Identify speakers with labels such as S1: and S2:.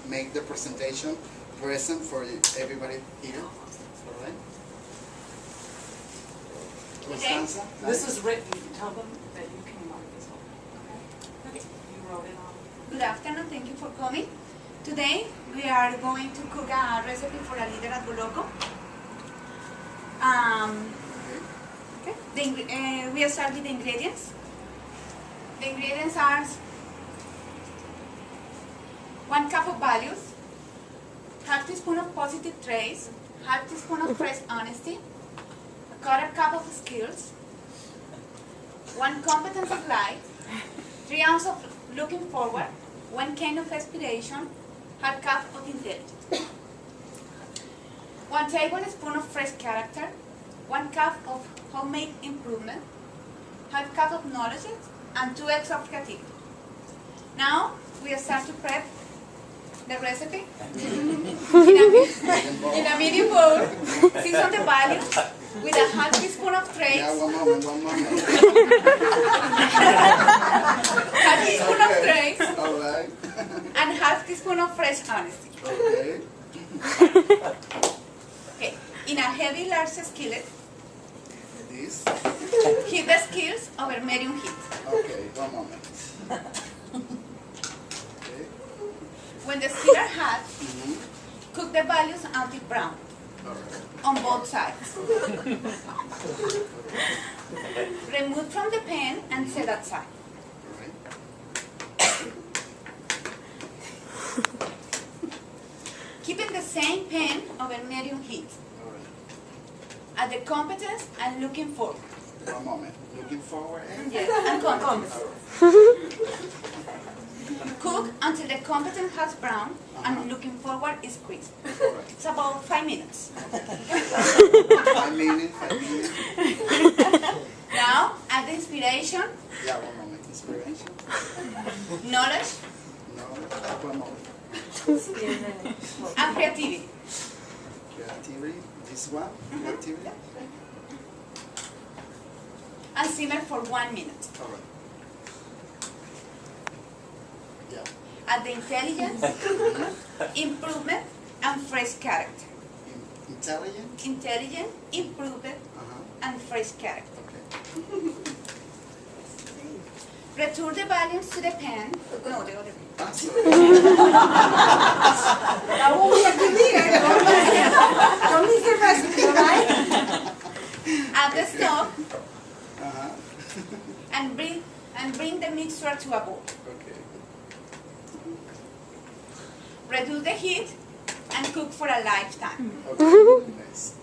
S1: Make the presentation present for everybody here. All right. Constanza,
S2: okay. This is written. Tell them that you came on this one. Okay. You wrote it on.
S3: Good afternoon. Thank you for coming. Today we are going to cook a recipe for a leader at Boloco. Okay. We start with the ingredients. The ingredients are 1 cup of values, half teaspoon of positive traits, half teaspoon of fresh honesty, a quarter cup of skills, 1 competence of life, 3 ounces of looking forward, 1 can of aspiration, half cup of intelligence, 1 tablespoon of fresh character, 1 cup of homemade improvement, half cup of knowledge, and 2 eggs of creativity. Now we start to prep the recipe in a medium bowl. Season the values with a half teaspoon of traits.
S1: Yeah, one moment.
S3: Half teaspoon of traits.
S1: All right.
S3: And half teaspoon of fresh honesty.
S1: Okay.
S3: Okay. In a heavy large skillet.
S1: This.
S3: Heat the skills over medium heat.
S1: Okay, one moment.
S3: When the skills are hot, cook the values until brown on both sides. Remove from the pan and set aside. Keep in the same pan over medium heat. At the competence and looking forward.
S1: One moment. Looking forward and?
S3: Yes, and competence. Cook until the competence has brown and looking forward is crisp. It's about 5 minutes.
S1: 5 minutes.
S3: Now add the inspiration.
S1: Yeah, one moment. Inspiration.
S3: Knowledge.
S1: No, one moment.
S3: And creativity.
S1: Creativity. This one. Creativity.
S3: And simmer for 1 minute.
S1: All right. Yeah.
S3: Add the intelligence, improvement, and fresh character.
S1: Intelligent?
S3: Intelligent, improvement, and fresh character.
S1: Okay.
S3: Return the values to the pan. No, the other pan.
S4: That won't be a good leader. Don't leave the recipe, all right?
S3: Add the stock and bring the mixture to a boil.
S1: Okay.
S3: Reduce the heat and cook for a lifetime.
S1: Okay. Nice.